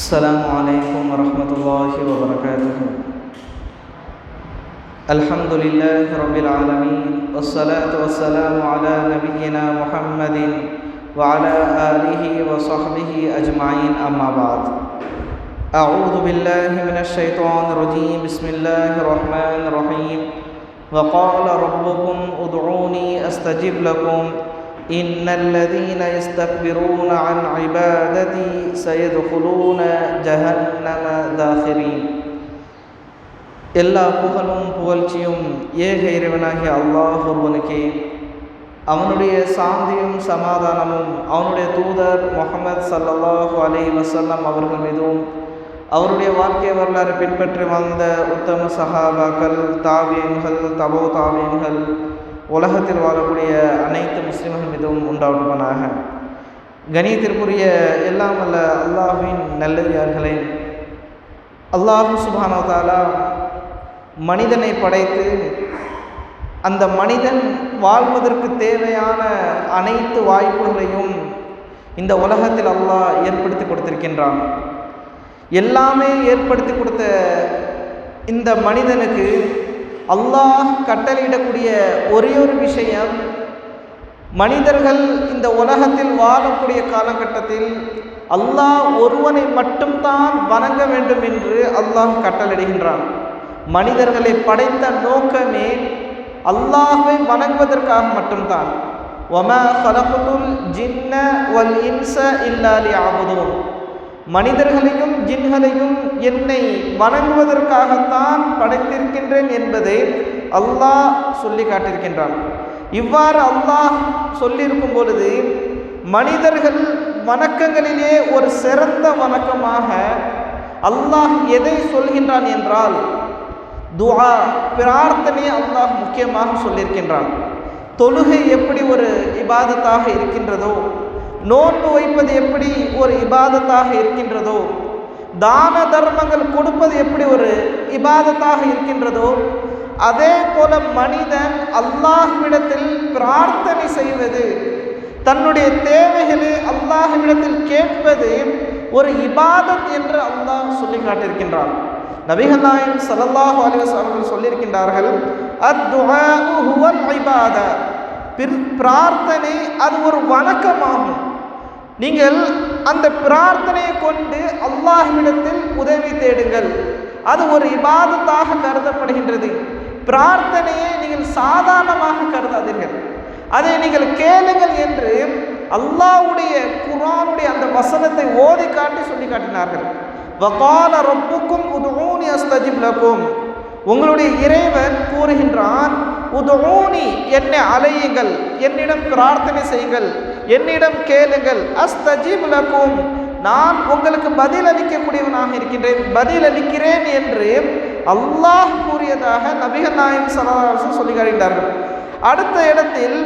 السلام عليكم ورحمة الله وبركاته. الحمد لله رب العالمين، والصلاة والسلام على نبينا محمد وعلى آله وصحبه أجمعين، أما بعد. أعوذ بالله من الشيطان الرجيم. بسم الله الرحمن الرحيم. وقال ربكم ادعوني أستجب لكم إن الذين يستكبرون عن عبادتي سيدخلون جهنم داخرين. எல்லா புகழும் புகழ்ச்சியும் ஏக இறைவனாகிய அல்லாஹ் ஒருவனுக்கே. அவனுடைய சாந்தியும் சமாதானமும் அவனுடைய தூதர் முஹம்மது ஸல்லல்லாஹு அலைஹி வஸல்லம் அவர்கள் மீதும், அவருடைய வாழ்க்கை வரலாறு பின்பற்றி வந்த உத்தம சஹாபாக்கள், தாபியன்கள், தபோ தாபியன்கள், உலகத்தில் வாழக்கூடிய அனைத்து முஸ்லிம்கள் மீதும் உண்டாவட்டுவனாக. கணியத்திற்குரிய எல்லாம் அல்ல அல்லாஹ்வின் நல்லடியார்களே, அல்லாஹ் சுப்ஹானஹு வ தஆலா மனிதனை படைத்து அந்த மனிதன் வாழ்வதற்கு தேவையான அனைத்து வாய்ப்புகளையும் இந்த உலகத்தில் அல்லாஹ் ஏற்படுத்தி கொடுத்திருக்கின்றான். எல்லாமே ஏற்படுத்தி கொடுத்த இந்த மனிதனுக்கு அல்லாஹ் கட்டளையிடக்கூடிய ஒரே ஒரு விஷயம், மனிதர்கள் இந்த உலகத்தில் வாழக்கூடிய காலகட்டத்தில் அல்லாஹ் ஒருவனை மட்டும்தான் வணங்க வேண்டும் என்று அல்லாஹ் கட்டளையிடுகின்றான். மனிதர்களை படைத்த நோக்கமே அல்லாஹ்வை வணங்குவதற்காக மட்டும்தான். வமா ஹலக்துல் ஜின்ன வல் இன்ஸ இல்லா லியஅபுதூன். மனிதர்களையும் ஜின்களையும் என்னை வணங்குவதற்காகத்தான் படைத்திருக்கின்றேன் என்பதை அல்லாஹ் சொல்லி காட்டியிருக்கின்றான். இவ்வாறு அல்லாஹ் சொல்லியிருக்கும் பொழுது மனிதர்கள் வணக்கங்களிலே ஒரு சிறந்த வணக்கமாக அல்லாஹ் எதை சொல்கின்றான் என்றால் துஆ, பிரார்த்தனை அல்லாஹ் முக்கியமாக சொல்லியிருக்கின்றான். தொழுகை எப்படி ஒரு இபாதத்தாக இருக்கின்றதோ, நோன்பு வைப்பது எப்படி ஒரு இபாதத்தாக இருக்கின்றதோ, தான தர்மங்கள் கொடுப்பது எப்படி ஒரு இபாதத்தாக இருக்கின்றதோ, அதே போல மனிதன் அல்லாஹ்விடத்தில் பிரார்த்தனை செய்வது, தன்னுடைய தேவைகளை அல்லாஹ்விடத்தில் கேட்பது ஒரு இபாதத் என்று அல்லாஹ் சொல்லி காட்டியிருக்கின்றான். நபிகள் நாயகம் ஸல்லல்லாஹு அலைஹி வஸல்லம் சொல்லியிருக்கின்றார்கள், அத்-துஆஉ ஹுவல் இபாதா. பிரார்த்தனை அது ஒரு வணக்கமாகும். நீங்கள் அந்த பிரார்த்தனையை கொண்டு அல்லாஹ்விடத்தில் உதவி தேடுங்கள். அது ஒரு இபாதத்தாக கருதப்படுகின்றது. பிரார்த்தனையை நீங்கள் சாதாரணமாக கருதாதீர்கள். அதை நீங்கள் கேளுங்கள் என்று அல்லாஹ்வுடைய குர்ஆனுடைய அந்த வசனத்தை ஓதி காட்டி சொல்லி காட்டினார்கள். வகால ரப்புக்கும் உதுஊனி அஸ்தஜிப் லக்கும். உங்களுடைய இறைவன் கூறுகின்றான், உதுஊனி, என்னை அழையுங்கள், என்னிடம் பிரார்த்தனை செய்யுங்கள், என்னிடம் கேளுங்கள், அஸ்தஜிப் லக்கும், நான் உங்களுக்கு பதில் அளிக்கக்கூடியவனாக இருக்கின்றேன், பதில் அளிக்கிறேன் என்று அல்லாஹ் கூறியதாக நபிகள் நாயகம் ஸல்லல்லாஹு அலைஹி வஸல்லம் சொல்லி காட்டுகிறார்கள். அடுத்த இடத்தில்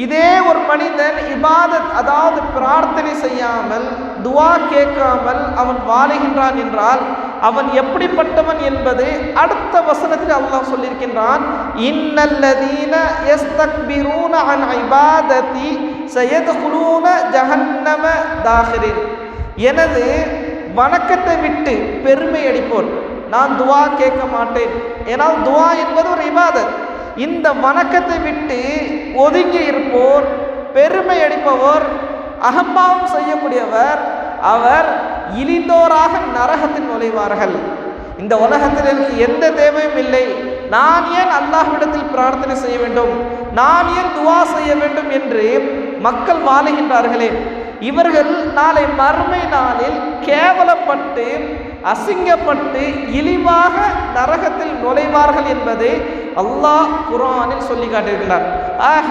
இதே ஒரு மனிதன் இபாதத், அதாவது பிரார்த்தனை செய்யாமல் துஆ கேட்காமல் அவன் வாழுகின்றான் என்றால் அவன் எப்படிப்பட்டவன் என்பது அடுத்த வசனத்தில் அல்லாஹ் சொல்லியிருக்கின்றான். இன்னல்லதீன யஸ்தக்பிரூன அன் இபாததி சயத்குலூன ஜஹன்னம தாஹிரின். எனது வணக்கத்தை விட்டு பெருமை அடிப்போர், நான் துஆ கேட்க மாட்டேன், ஏனால் துஆ என்பது ஒரு இபாதத், இந்த வணக்கத்தை விட்டு ஒதுங்கி இருப்போர், பெருமை அடிப்பவர், அகம்பாவம் செய்யக்கூடியவர், அவர் இழிந்தோராக நரகத்தில் நுழைவார்கள். இந்த உலகத்தில் எனக்கு எந்த தேவையும் இல்லை, நான் ஏன் அல்லாஹ்விடத்தில் பிரார்த்தனை செய்ய வேண்டும், நான் ஏன் துஆ செய்ய வேண்டும் என்று மக்கள் வாழுகின்றார்களே, இவர்கள் நாளை மறுமை நாளில் கேவலப்பட்டு அசிங்கப்பட்டு இழிவாக நரகத்தில் நுழைவார்கள் என்பதை அல்லாஹ் குர்ஆனில் சொல்லி காட்டியிருக்கிறார். ஆக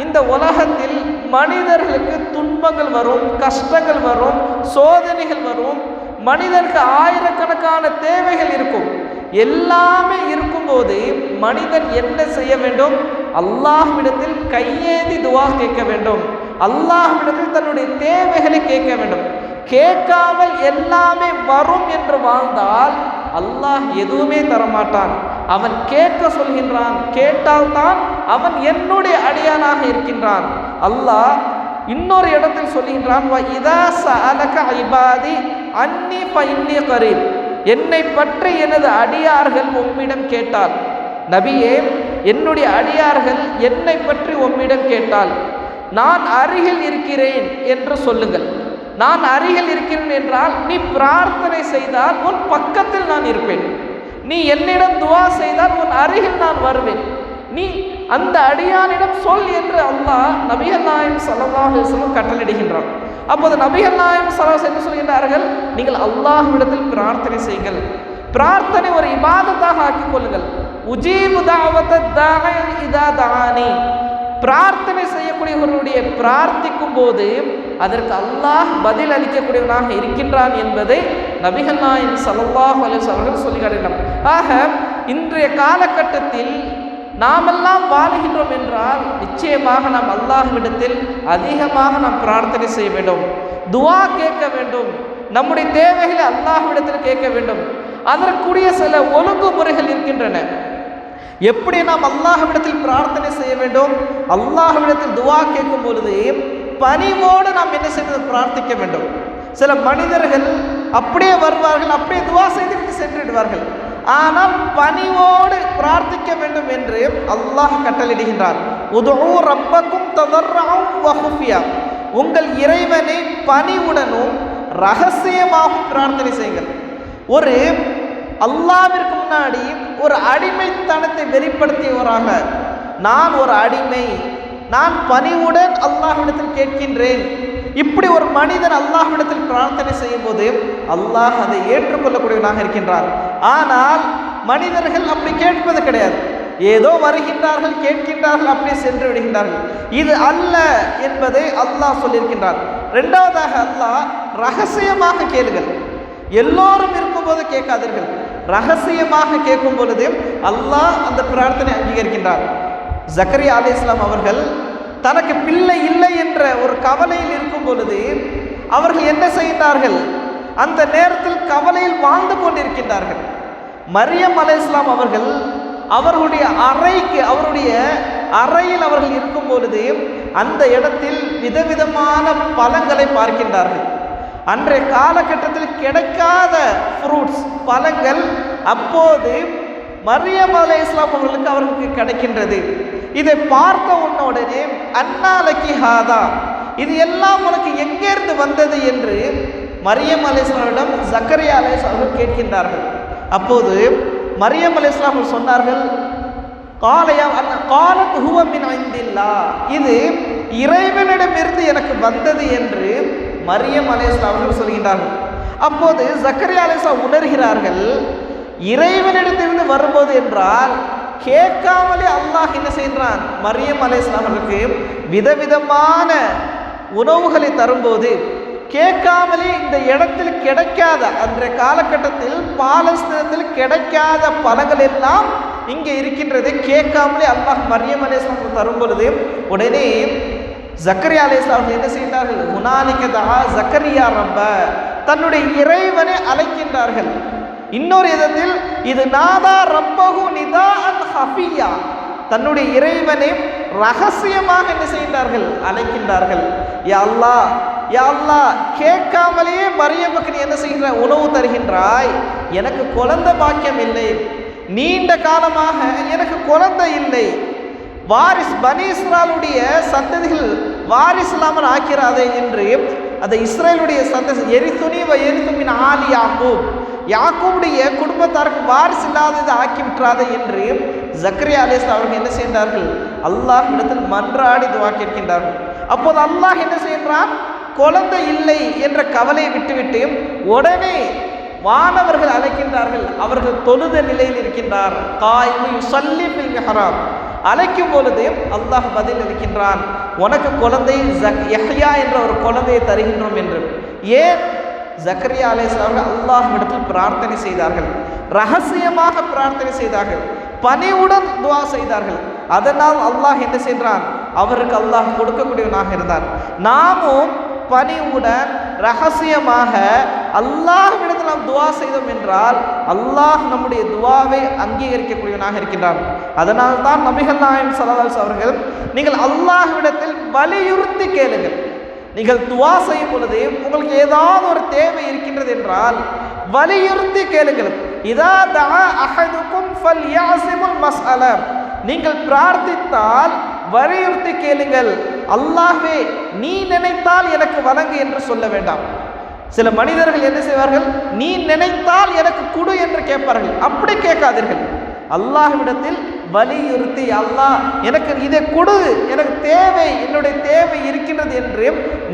இந்த உலகத்தில் மனிதர்களுக்கு துன்பங்கள் வரும், கஷ்டங்கள் வரும், சோதனைகள் வரும், மனிதனுக்கு ஆயிரக்கணக்கான தேவைகள் இருக்கும். எல்லாமே இருக்கும்போது மனிதன் என்ன செய்ய வேண்டும்? அல்லாஹ்விடத்தில் கையேந்தி துஆ கேட்க வேண்டும், அல்லாஹ்விடத்தில் தன்னுடைய தேவைகளை கேட்க வேண்டும். கேட்காமல் எல்லாமே வரும் என்று வாழ்ந்தால் அல்லாஹ் எதுவுமே தரமாட்டான். அவன் கேட்க சொல்கின்றான், கேட்டால்தான் அவன் என்னுடைய அடியானாக இருக்கின்றான். அல்லாஹ் இன்னொரு இடத்தில் சொல்லுகின்றான், வ இதா சஅலக இபாதி அன்னி ஃபஇன்னி கரீப், என்னை பற்றி எனது அடியார்கள் உம்மிடம் கேட்டால், நபியே என்னுடைய அடியார்கள் என்னை பற்றி உம்மிடம் கேட்டால் நான் அருகில் இருக்கிறேன் என்று சொல்லுங்கள். நான் அருகில் இருக்கிறேன் என்றால் நீ பிரார்த்தனை செய்தால் உன் பக்கத்தில் நான் இருப்பேன், நீ என்னிடம் துவா செய்தால் உன் அருகில் நான் வருவேன், நீ அந்த அடியானிடம் சொல் என்று அல்லாஹ் நபிகள் நாயகம் ஸல்லல்லாஹு அலைஹி வஸல்லம் கட்டளையிடுகின்றான். அப்போது நபிகள் நாயகம் ஸல்லல்லாஹு அலைஹி வஸல்லம் சொல்கின்றார்கள், நீங்கள் அல்லாஹ்விடத்தில் பிரார்த்தனை செய்யுங்கள், பிரார்த்தனை ஒரு இபாதத்தாக ஆக்கிக் கொள்ளுங்கள். உஜீபு தஅவத தாஇ இதா தஆனி, பிரார்த்தனை செய்யக்கூடியவர்களுடைய பிரார்த்திக்கும் போது அதற்கு அல்லாஹ் பதில் அளிக்கக்கூடியவனாக இருக்கின்றான் என்பதை நபிகள் நாயகம் ஸல்லல்லாஹு அலைஹி வஸல்லம் சொல்லி காட்டினார். ஆக இன்றைய காலகட்டத்தில் நாமெல்லாம் வாழுகின்றோம் என்றால் நிச்சயமாக நாம் அல்லாஹ்விடத்தில் அதிகமாக நாம் பிரார்த்தனை செய்ய வேண்டும், துவா கேட்க வேண்டும், நம்முடைய தேவைகளை அல்லாஹ்விடத்தில் கேட்க வேண்டும். அதற்குரிய சில ஒழுங்குமுறைகள் இருக்கின்றன. எப்படி நாம் அல்லாஹ்விடத்தில் பிரார்த்தனை செய்ய வேண்டும், அல்லாஹ்விடத்தில் துவா கேட்கும் பொழுது பணிவோடு நாம் என்ன செய்வது, பிரார்த்திக்க வேண்டும். சில மனிதர்கள் அப்படியே வருவார்கள், அப்படியே துவா செய்துவிட்டு சென்று விடுவார்கள். ஆனால் பணிவோடு பிரார்த்திக்க வேண்டும் என்று அல்லாஹ் கட்டளையிடுகின்றார். உதுஉ ரப்பக்கும் ததர்ரஅன் வ குஃபியா, உங்கள் இறைவனை பணிவுடனும் ரகசியமாகவும் பிரார்த்தனை செய்யுங்கள். ஒரு அல்லாஹ்விற்கு முன்னாடி ஒரு அடிமைத்தனத்தை வெளிப்படுத்தியவராக, நான் ஒரு அடிமை, நான் பணிவுடன் அல்லாஹ்விடத்தில் கேட்கின்றேன், இப்படி ஒரு மனிதன் அல்லாஹ்விடத்தில் பிரார்த்தனை செய்யும் போது அல்லாஹ் அதை ஏற்றுக்கொள்ளக்கூடியவனாக இருக்கின்றார். ஆனால் மனிதர்கள் அப்படி கேட்பது கிடையாது. ஏதோ வருகின்றார்கள், கேட்கின்றார்கள், அப்படியே சென்று விடுகின்றார்கள். இது அல்ல என்பதை அல்லாஹ் சொல்லியிருக்கின்றார். இரண்டாவதாக அல்லாஹ் ரகசியமாக கேளுங்கள், எல்லோரும் இருக்கும்போது கேட்காதீர்கள், ரகசியமாக கேட்கும் பொழுது அல்லாஹ் அந்த பிரார்த்தனை அங்கீகரிக்கின்றார். ஜக்கரியா அலைஹிஸ்ஸலாம் அவர்கள் தனக்கு பிள்ளை இல்லை என்ற ஒரு கவலையில் இருக்கும் பொழுது அவர்கள் என்ன செய்கின்றார்கள், அந்த நேரத்தில் கவலையில் வாழ்ந்து கொண்டிருக்கின்றார்கள். மரியம் அலைஹிஸ்ஸலாம் அவர்கள் அவர்களுடைய அறையில் அவர்கள் இருக்கும் பொழுது அந்த இடத்தில் விதவிதமான பழங்களை பார்க்கின்றார்கள். அன்றைய காலகட்டத்தில் கிடைக்காத ஃப்ரூட்ஸ், பழங்கள் அப்போது மரியம் அலைஹிஸ்ஸலாம் அவர்களுக்கு கிடைக்கின்றது. இதை பார்த்த உடனே அன்னாலக்கி ஹாதா, இது எல்லாம் உனக்கு எங்கேருந்து வந்தது என்று மரியம் அலைஹிஸ்ஸலாமிடம் ஜக்கரியா அலைஹிஸ்ஸலாம் அவர்கள் கேட்கின்றார்கள். அப்போது மரியம் அலைஹிஸ்ஸலாம் அவர்கள் சொன்னார்கள், காலத் ஹுவ மின் இந்தில்லாஹ், இது இறைவனிடமிருந்து எனக்கு வந்தது என்று மரியம் அலைஹிஸ்ஸலாம் அவர்கள் சொல்கின்றார்கள். அப்போது ஜக்கரியா அலைஹிஸ்ஸலாம் உணர்கிறார்கள், இறைவனிடத்திலிருந்து வரும்போது என்றால் கேட்காமலே அல்லாஹ் என்ன செய்கிறான், மரியம் அலைஹிஸ்ஸலாம் அவர்களுக்கு விதவிதமான உணவுகளை தரும்போது கேட்காமலே இந்த இடத்தில் கிடைக்காத, அன்றைய காலகட்டத்தில் பாலஸ்தீனத்தில் கிடைக்காத பழங்கள் எல்லாம் இங்கே இருக்கின்றது, கேட்காமலே அல்லாஹ் மரியம் அலைஹிஸ்ஸலாம் தரும் பொழுது உடனே ஜக்கரியா அலைஹிஸ்ஸலாம் என்ன செய்கிறார்கள், ஹுனாலிக தஆ ஜக்கரியா ரப்ப, தன்னுடைய இறைவனை அழைக்கின்றார்கள். இன்னொரு விதத்தில் இது நாதா ரப்பஹு நிதாஅன் ஹஃபியா, தன்னுடைய இறைவனை ரகசியமாக என்ன செய்கின்றார்கள், அழைக்கின்றார்கள். யா அல்லாஹ், யா அல்லாஹ், கேட்காமலேயே மரியமுக்கு நீ என்ன செய்கிற, உணவு தருகின்றாய், எனக்கு குழந்தை பாக்கியம் இல்லை, நீண்ட காலமாக எனக்கு குழந்தை இல்லை, வாரிஸ் பனி இஸ்ராயலுடைய சந்ததிகள் வாரிஸ் இல்லாமல் ஆக்கிறாதே என்று அந்த இஸ்ரேலுடைய சந்ததி எரித்துனி வ எரித்துமின் ஆலி யாக்கூப், யாக்கூபுடைய குடும்பத்தாருக்கு வாரிசு இல்லாததை ஆக்கி விட்டுறாதே என்று ஜக்கரியா அலைஹிஸ்ஸலாம் அவர்கள் என்ன செய்தார்கள், அல்லாஹ்விடத்தில் மன்றாடி துஆ கேட்கின்றார்கள். அப்போது அல்லாஹ் என்ன செய்கின்றான், குழந்தை இல்லை என்ற கவலையை விட்டுவிட்டு உடனே வானவர்கள் அழைக்கின்றார்கள். அவர்கள் தொழுத நிலையில் இருக்கின்றார். காயிமு யுஸல்லி ஃபில் மிஹ்ராப், அழைக்கும் பொழுது அல்லாஹ் பதில் அளிக்கின்றான், உனக்கு குழந்தை யஹ்யா என்ற ஒரு குழந்தையை தருகின்றோம் என்று. ஏன் ஜக்கரியா அலைஹிஸ்ஸலாம் அல்லாஹ்விடத்தில் பிரார்த்தனை செய்தார்கள், ரகசியமாக பிரார்த்தனை செய்தார்கள், பணிவுடன் துஆ செய்தார்கள். அதனால் அல்லாஹ் என்ன செய்கிறான், அவருக்கு அல்லாஹ் கொடுக்கக்கூடியவனாக இருந்தார். நாமும் பணிவுடன் ரகசியமாக அல்லாஹ்விடத்தில் நாம் துஆ செய்தோம் என்றால் அல்லாஹ் நம்முடைய துஆவை அங்கீகரிக்கக்கூடியவனாக இருக்கின்றார். அதனால் தான் நபிகள் நாயகம் ஸல்லல்லாஹு அலைஹி வஸல்லம் அவர்கள், நீங்கள் அல்லாஹ்விடத்தில் வலியுறுத்தி கேளுங்கள், நீங்கள் துவா செய்யும் பொழுது உங்களுக்கு ஏதாவது ஒரு தேவை இருக்கின்றது என்றால் வலியுறுத்தி கேளுங்கள். இதா தஆ அஹதுக்கும் ஃபல்யஸிமுல் மஸ்அல, நீங்கள் பிரார்த்தித்தால் வலியுறுத்தி கேளுங்கள். அல்லாஹ்வே நீ நினைத்தால் எனக்கு வழங்கு என்று சொல்ல வேண்டாம். சில மனிதர்கள் என்ன செய்வார்கள், நீ நினைத்தால் எனக்கு கொடு என்று கேட்பார்கள். அப்படி கேட்காதீர்கள். அல்லாஹ்விடத்தில் வலியுறுத்தி, அல்லாஹ் எனக்கு இதை கொடு, எனக்கு தேவை, என்னுடைய தேவை இருக்கின்றது என்று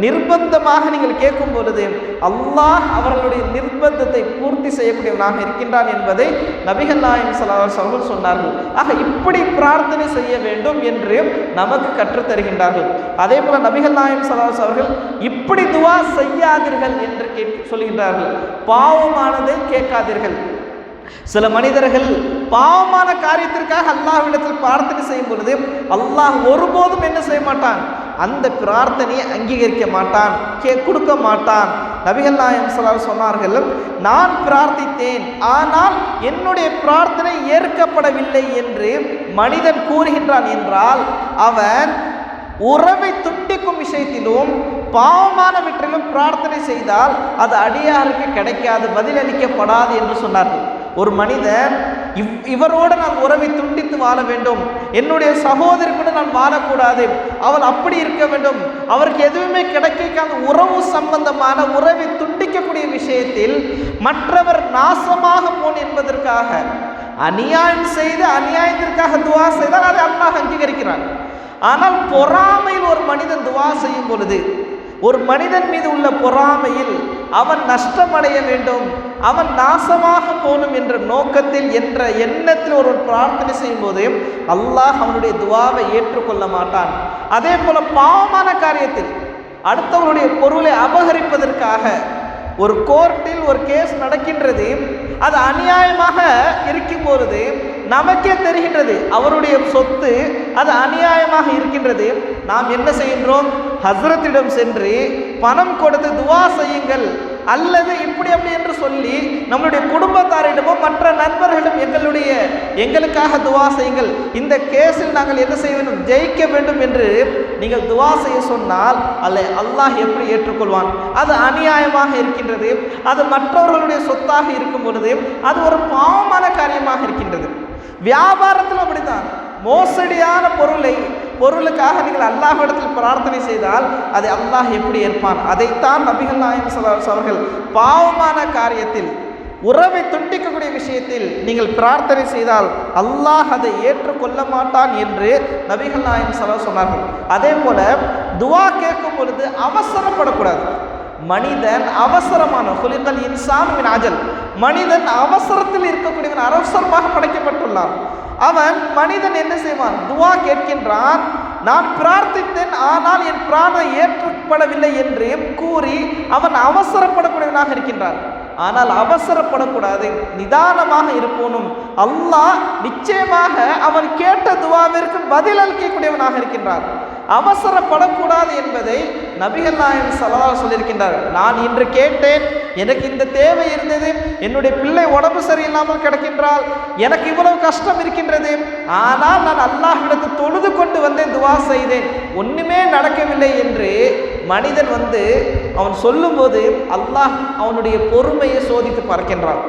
நிர்பந்தமாக நீங்கள் கேட்கும் பொழுது அல்லாஹ் அவர்களுடைய நிர்பந்தத்தை பூர்த்தி செய்யக்கூடியவனாக இருக்கின்றான் என்பதை நபிகள் நாயகம் ஸல்லல்லாஹு அலைஹி வஸல்லம் அவர்கள் சொன்னார்கள். ஆக இப்படி பிரார்த்தனை செய்ய வேண்டும் என்று நமக்கு கற்றுத்தருகின்றார்கள். அதே போல நபிகள் நாயகம் ஸல்லல்லாஹு அலைஹி வஸல்லம் அவர்கள் இப்படி துவா செய்யாதீர்கள் என்று சொல்கின்றார்கள். பாவமானதை கேட்காதீர்கள். சில மனிதர்கள் பாவமான காரியத்திற்காக அல்லாஹ்விடத்தில் பிரார்த்தனை செய்யும் பொழுது அல்லாஹ் ஒருபோதும் என்ன செய்ய மாட்டான், அந்த பிரார்த்தனையை அங்கீகரிக்க மாட்டான், கொடுக்க மாட்டான். நபிகள் நாயகம் ஸல்லல்லாஹு அலைஹி வஸல்லம் சொன்னார்கள், நான் பிரார்த்தித்தேன் ஆனால் என்னுடைய பிரார்த்தனை ஏற்கப்படவில்லை என்று மனிதன் கூறுகின்றான் என்றால் அவன் உறவை துண்டிக்கும் விஷயத்திலும் பாவமானவற்றிலும் பிரார்த்தனை செய்தால் அது அடியாருக்கு கிடைக்காது, பதிலளிக்கப்படாது என்று சொன்னார்கள். ஒரு மனிதன் இவரோடு நான் உறவை துண்டித்து வாழ வேண்டும், என்னுடைய சகோதரி கூட நான் வாழக்கூடாது, அவள் அப்படி இருக்க வேண்டும், அவருக்கு எதுவுமே கிடைக்காத உறவு சம்பந்தமான உறவை துண்டிக்கக்கூடிய விஷயத்தில் மற்றவர் நாசமாக போன் என்பதற்காக அநியாயம் செய்து அநியாயத்திற்காக துவா செய்தால் அதை அல்லாஹ் அங்கீகரிக்கிறான். ஆனால் பொறாமையில் ஒரு மனிதன் துவா செய்யும் பொழுது, ஒரு மனிதன் மீது உள்ள பொறாமையில் அவன் நஷ்டமடைய வேண்டும், அவன் நாசமாக போகணும் என்ற நோக்கத்தில் என்ற எண்ணத்தில் ஒருவன் பிரார்த்தனை செய்யும் போது அல்லாஹ் அவனுடைய துவாவை ஏற்றுக்கொள்ள மாட்டான். அதே போல பாவமான காரியத்தில் அடுத்தவனுடைய பொருளை அபகரிப்பதற்காக ஒரு கோர்ட்டில் ஒரு கேஸ் நடக்கின்றது, அது அநியாயமாக இருக்கும் பொழுது நமக்கே தெரிகின்றது அவருடைய சொத்து அது அநியாயமாக இருக்கின்றது. நாம் என்ன செய்கின்றோம், ஹஸ்ரத்திடம் சென்று பணம் கொடுத்து துவா செய்யுங்கள் அல்லது இப்படி அப்படி என்று சொல்லி நம்மளுடைய குடும்பத்தாரிடமோ மற்ற நண்பர்களிடம் எங்களுக்காக துவா செய்யுங்கள், இந்த கேஸில் நாங்கள் என்ன செய்ய வேண்டும், ஜெயிக்க வேண்டும் என்று நீங்கள் துவா செய்ய சொன்னால் அல்லாஹ் எப்படி ஏற்றுக்கொள்வான்? அது அநியாயமாக இருக்கின்றது, அது மற்றவர்களுடைய சொத்தாக இருக்கும் பொழுது அது ஒரு பாவமான காரியமாக இருக்கின்றது. வியாபாரத்தில் அப்படித்தான், மோசடியான பொருளுக்காக நீங்கள் அல்லாஹ்விடத்தில் பிரார்த்தனை செய்தால் அதை அல்லாஹ் எப்படி ஏற்பான்? அதைத்தான் நபிகள் நாயகம் ஸல்லல்லாஹு அலைஹி வஸல்லம் அவர்கள் பாவமான காரியத்தில் உறவை துண்டிக்கக்கூடிய விஷயத்தில் நீங்கள் பிரார்த்தனை செய்தால் அல்லாஹ் அதை ஏற்றுக்கொள்ள மாட்டான் என்று நபிகள் நாயகம் ஸல்லல்லாஹு அலைஹி வஸல்லம் சொன்னார்கள். அதே போல துவா கேட்கும் பொழுது அவசரப்படக்கூடாது. மனிதன் அவசரமான குலிகல் இன்சான் மின் அஜல், மனிதன் அவசரத்தில் இருக்கக்கூடியவன், அவசரமாக படைக்கப்பட்டுள்ளான். அவன் மனிதன் என்ன செய்வான், துவா கேட்கின்றான், நான் பிரார்த்தித்தேன் ஆனால் என் பிரார்த்தனை ஏற்றுப்படவில்லை என்று கூறி அவன் அவசரப்படக்கூடியவனாக இருக்கின்றான். ஆனால் அவசரப்படக்கூடாது, நிதானமாக இருப்போனும். அல்லாஹ் நிச்சயமாக அவன் கேட்ட துவாவிற்கு பதில் அளிக்கக்கூடியவனாக இருக்கின்றான். அவசரப்படக்கூடாது என்பதை நபிகள் நாயகம் ஸல்லல்லாஹு அலைஹி வஸல்லம் சொல்லியிருக்கின்றார். நான் இன்று கேட்டேன், எனக்கு இந்த தேவை இருந்தது, என்னுடைய பிள்ளை உடம்பு சரியில்லாமல் கிடக்கின்றால், எனக்கு இவ்வளவு கஷ்டம் இருக்கின்றது, ஆனால் நான் அல்லாஹ்விடத்தில் தொழுது கொண்டு வந்தேன், துவா செய்தேன், ஒன்றுமே நடக்கவில்லை என்று மனிதன் அவன் சொல்லும்போது அல்லாஹ் அவனுடைய பொறுமையை சோதித்து பார்க்கின்றான்.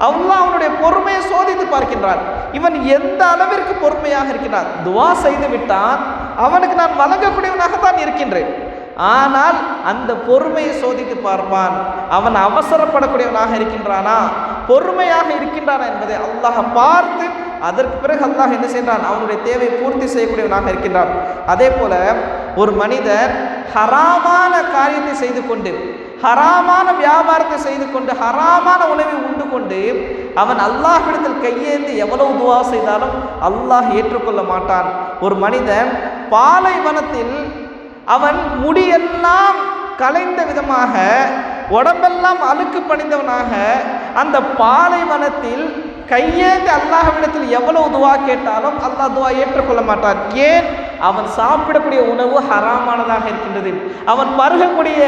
அல்லாஹ் அவனுடைய பொறுமையை சோதித்து பார்க்கின்றான். இவன் எந்த அளவிற்கு பொறுமையாக இருக்கிறான், துவா செய்து விட்டான், அவனுக்கு நான் வழங்கக்கூடியவனாகத்தான் இருக்கின்றேன், ஆனால் அந்த பொறுமையை சோதித்து பார்ப்பான். அவன் அவசரப்படக்கூடியவனாக இருக்கின்றானா, பொறுமையாக இருக்கின்றானா என்பதை அல்லாஹ் பார்த்து அதற்கு பிறகு அல்லாஹ் என்ன செய்கிறான், அவனுடைய தேவையை பூர்த்தி செய்யக்கூடியவனாக இருக்கின்றான். அதே போல ஒரு மனிதர் ஹராமான காரியத்தை செய்து கொண்டு, ஹராமான வியாபாரத்தை செய்து கொண்டு, ஹராமான உணவை உண்டு கொண்டு அவன் அல்லாஹ்விடத்தில் கையேந்தி எவ்வளவு துவா செய்தாலும் அல்லாஹ் ஏற்றுக்கொள்ள மாட்டான். ஒரு மனிதன் பாலைவனத்தில் அவன் முடியெல்லாம் கலைந்த விதமாக, உடம்பெல்லாம் அழுக்கு பணிந்தவனாக அந்த பாலைவனத்தில் கையேந்தி அல்லாஹ்விடத்தில் எவ்வளவு துவா கேட்டாலும் அல்லாஹ் துவா ஏற்றுக்கொள்ள மாட்டான். ஏன்? அவன் சாப்பிடக்கூடிய உணவு ஹராமானதாக இருக்கின்றது, அவன் பருகக்கூடிய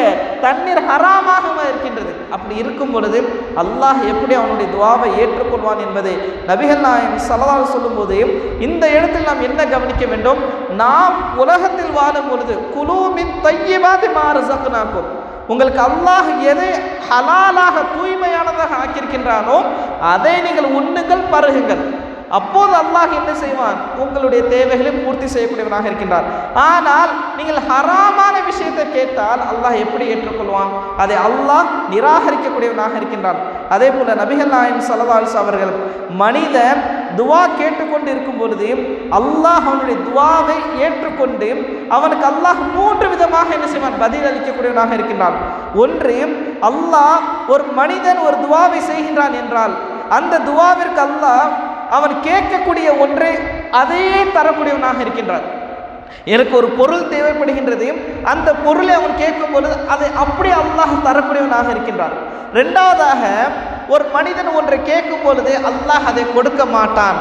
தண்ணீர் ஹராமாக இருக்கின்றது. அப்படி இருக்கும் பொழுது அல்லாஹ் எப்படி அவனுடைய துஆவை ஏற்றுக்கொள்வான் என்பதை நபிகள் நாயகம் ஸல்லல்லாஹு அலைஹி வஸல்லம் சொல்லும்போது இந்த இடத்தில் நாம் என்ன கவனிக்க வேண்டும்? நாம் உலகத்தில் வாழும் பொழுது குலூ மின் தய்யிபாத்தி மா ரஸக்னாக்கும், உங்களுக்கு அல்லாஹ் எதை ஹலாலாக தூய்மையானதாக ஆக்கியிருக்கின்றானோ அதை நீங்கள் உண்ணுங்கள், பருகுங்கள். அப்போது அல்லாஹ் என்ன செய்வான்? உங்களுடைய தேவைகளை பூர்த்தி செய்யக்கூடியவனாக இருக்கின்றார். ஆனால் நீங்கள் ஹராமான விஷயத்தை கேட்டால் அல்லாஹ் எப்படி ஏற்றுக்கொள்வான்? அதை அல்லாஹ் நிராகரிக்கக்கூடியவனாக இருக்கின்றான். அதே போல நபிகள் நாயகம் ஸல்லல்லாஹு அலைஹி வஸல்லம் அவர்கள் மனிதன் துவா கேட்டுக்கொண்டு இருக்கும் பொழுது அல்லாஹ் அவனுடைய துவாவை ஏற்றுக்கொண்டு அவனுக்கு அல்லாஹ் 3 விதமாக என்ன செய்வான்? பதில் அளிக்கக்கூடியவனாக இருக்கின்றான். ஒன்று, அல்லாஹ் ஒரு மனிதன் ஒரு துவாவை செய்கின்றான் என்றால் அந்த துவாவிற்கு அல்லாஹ் அவன் கேட்கக்கூடிய ஒன்றை அதையே தரக்கூடியவனாக இருக்கின்றான். எனக்கு ஒரு பொருள் தேவைப்படுகின்றது, அந்த பொருளை அவன் கேட்கும் பொழுது அதை அப்படியே அல்லாஹ் தரக்கூடியவனாக இருக்கின்றான். ரெண்டாவதாக, ஒரு மனிதன் ஒன்றை கேட்கும் பொழுது அல்லாஹ் அதை கொடுக்க மாட்டான்.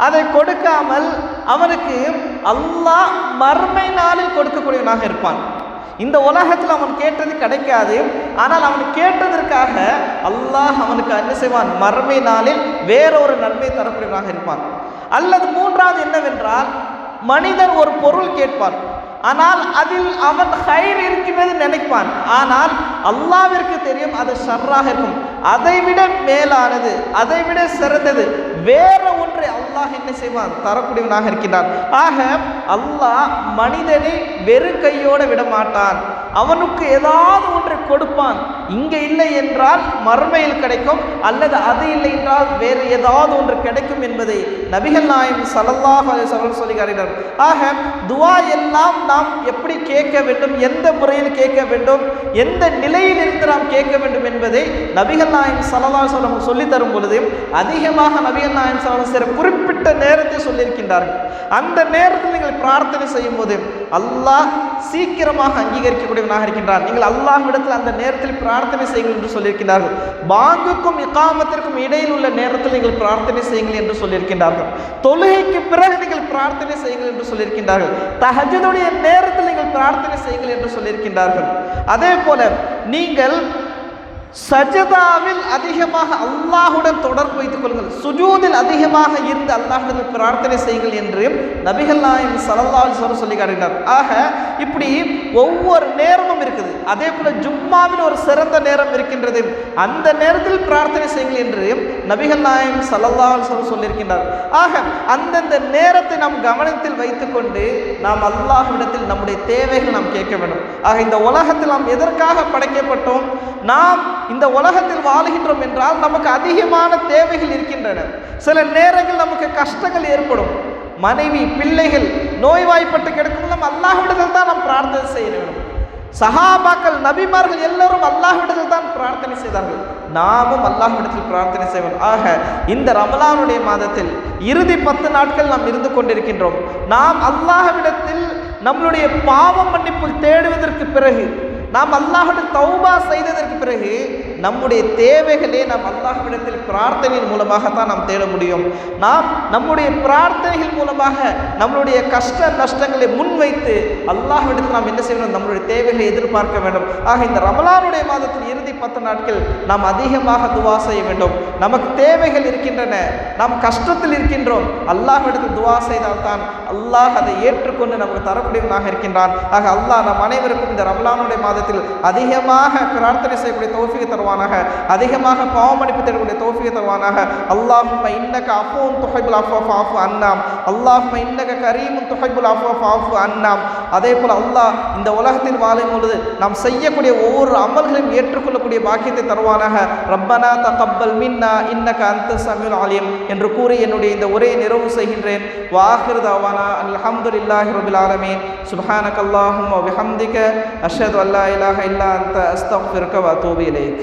அதை கொடுக்காமல் அவனுக்கு அல்லாஹ் மறுமை நாளில் கொடுக்கக்கூடியவனாக இருப்பான். இந்த உலகத்தில் அவன் கேட்டது கிடைக்காது, ஆனால் அவன் கேட்டதற்காக அல்லாஹ் அவனுக்கு என்ன செய்வான்? மறுமை நாளில் வேறொரு நன்மை தரக்கூடியவனாக இருப்பான். அல்லது மூன்றாவது என்னவென்றால், மனிதன் ஒரு பொருள் கேட்பான், ஆனால் அதில் அவன் ஹைர் இருக்கிறது நினைப்பான், ஆனால் அல்லாஹ்விற்கு தெரியும் அது ஷர்ராக இருக்கும், அதைவிட மேலானது, அதைவிட சிறந்தது வேற ஒன்றை அல்லாஹ் என்ன செய்வான்? தரக்கூடியவனாக இருக்கின்றான். ஆக அல்லாஹ் மனிதனை வெறும் கையோடு விட மாட்டான், அவனுக்கு ஏதாவது ஒன்றை கொடுப்பான். இங்கே இல்லை என்றால் மறுமையில் கிடைக்கும், அல்லது அது இல்லை என்றால் வேறு ஏதாவது ஒன்று கிடைக்கும் என்பதை நபிகள் நாயகம் ஸல்லல்லாஹு அலைஹி வஸல்லம் சொல்லுகிறார்கள். ஆக துஆ எல்லாம் நாம் எப்படி கேட்க வேண்டும், எந்த முறையில் கேட்க வேண்டும், எந்த நிலையில் இருந்து நாம் கேட்க வேண்டும் என்பதை நபிகள் நாயகம் ஸல்லல்லாஹு அலைஹி வஸல்லம் சொல்லி தரும் பொழுது அதிகமாக நபிகள் நாயகம் ஸல்லல்லாஹு அலைஹி வஸல்லம் குறிப்பிட்ட நேரத்தை சொல்லியிருக்கின்றார்கள். அந்த நேரத்தில் நீங்கள் பிரார்த்தனை செய்யும் போது அல்லாஹ் சீக்கிரமாக அங்கீகரிக்கக்கூடியவனாக இருக்கின்றான். நீங்கள் அல்லாஹ்விடத்தில் அந்த நேரத்தில் பிரார்த்தனை செய்யுங்கள் என்று சொல்லியிருக்கின்றார்கள். பாங்குக்கும் இகாமத்திற்கும் இடையில் உள்ள நேரத்தில் நீங்கள் பிரார்த்தனை செய்யுங்கள் என்று சொல்லியிருக்கின்றார்கள். தொழுகைக்கு பிறகு நீங்கள் பிரார்த்தனை செய்யுங்கள் என்று சொல்லியிருக்கின்றார்கள். தஹஜ்ஜுடைய நேரத்தில் நீங்கள் பிரார்த்தனை செய்யுங்கள் என்று சொல்லியிருக்கின்றார்கள். அதே போல நீங்கள் சஜதாவில் அதிகமாக அல்லாஹுடன் தொடர்பு வைத்துக் கொள்ளுங்கள், சுஜூதில் அதிகமாக இருந்து அல்லாஹ்விடத்தில் பிரார்த்தனை செய்யுங்கள் என்று நபிகள் நாயகம் ஸல்லல்லாஹு அலைஹி வஸல்லம் சொல்லி காட்டுகிறார். ஆக இப்படி ஒவ்வொரு நேரமும் இருக்குது. அதே போல ஜும்மாவில் ஒரு சிறந்த நேரம் இருக்கின்றது, அந்த நேரத்தில் பிரார்த்தனை செய்யுங்கள் என்று நபிகள் நாயகம் ஸல்லல்லாஹு அலைஹி வஸல்லம் சொல்லியிருக்கின்றார். ஆக அந்தந்த நேரத்தை நாம் கவனத்தில் வைத்துக்கொண்டு நாம் அல்லாஹ்விடத்தில் நம்முடைய தேவைகள் நாம் கேட்க வேண்டும். ஆக இந்த உலகத்தில் நாம் எதற்காக படைக்கப்பட்டோம்? நாம் இந்த உலகத்தில் வாழுகின்றோம் என்றால் நமக்கு அதிகமான தேவைகள் இருக்கின்றன. சில நேரங்கள் நமக்கு கஷ்டங்கள் ஏற்படும், மனைவி பிள்ளைகள் நோய்வாய்ப்பட்டு கிடக்கும், நம்ம அல்லாஹ்விடத்தில் தான் நாம் பிரார்த்தனை செய்ய வேண்டும். சஹாபாக்கள் நபிமார்கள் எல்லோரும் அல்லாஹ்விடத்தில் தான் பிரார்த்தனை செய்தார்கள், நாமும் அல்லாஹ்விடத்தில் பிரார்த்தனை செய்வோம். ஆக இந்த ரமலானுடைய மாதத்தில் இறுதி 10 நாட்கள் நாம் இருந்து கொண்டிருக்கின்றோம். நாம் அல்லாஹ்விடத்தில் நம்மளுடைய பாவம் மன்னிப்பு தேடுவதற்கு பிறகு, நாம் அல்லாஹ்விடம் தௌபா செய்ததற்கு பிறகு நம்முடைய தேவைகளே நாம் அல்லாஹ்விடத்தில் பிரார்த்தனையின் மூலமாகத்தான் நாம் தேட முடியும். நாம் நம்முடைய பிரார்த்தனைகள் மூலமாக நம்மளுடைய கஷ்ட நஷ்டங்களை முன்வைத்து அல்லாஹ்விடத்தில் நாம் என்ன செய்யணும்? நம்மளுடைய தேவைகளை எதிர்பார்க்க வேண்டும். ஆக இந்த ரமலானுடைய மாதத்தில் இறுதி 10 நாட்கள் நாம் அதிகமாக துவா செய்ய வேண்டும். நமக்கு தேவைகள் இருக்கின்றன, நாம் கஷ்டத்தில் இருக்கின்றோம், அல்லாஹ்விடத்தில் துவா செய்தால்தான் அல்லாஹ் அதை ஏற்றுக்கொண்டு நமக்கு தரக்கூடியவனாக இருக்கின்றான். ஆக அல்லாஹ் நம் அனைவருக்கும் இந்த ரமலானுடைய மாதத்தில் அதிகமாக பிரார்த்தனை செய்யக்கூடிய தௌஃபீக் தருவானாக, அதிகமாக பாவமன்னிப்பு தேடக்கூடிய தௌஃபீக் தருவானாக. அல்லாஹும்ம இன்னக அஃபூன் துஹிப்புல் அஃவ ஃபஅஃபு அன்னா, அல்லாஹும்ம இன்னக கரீமுன் துஹிப்புல் அஃவ ஃபஅஃபு அன்னா. அதே போல் அல்லாஹ் இந்த உலகத்தில் வாழும் பொழுது நாம் செய்யக்கூடிய ஒவ்வொரு அமல்களையும் ஏற்றுக்கொள்ளக்கூடிய பாக்கியத்தை தருவானாக. ரப்பனா தகப்பல் மின்னா இன்னக அன்த ஸமீஉல் அலீம் என்று கூறி என்னுடைய இந்த உரையை நிறைவு செய்கின்றேன். வஆகிரு தஅவானா அல்ஹம்துலில்லாஹி ரப்பில் ஆலமீன். சுப்ஹானக அல்லாஹும்ம வ பிஹம்திக அஷ்ஹது அல்லா இலாஹ இல்லா அன்த அஸ்தக்ஃபிருக வ அத்தூபு இலைக்.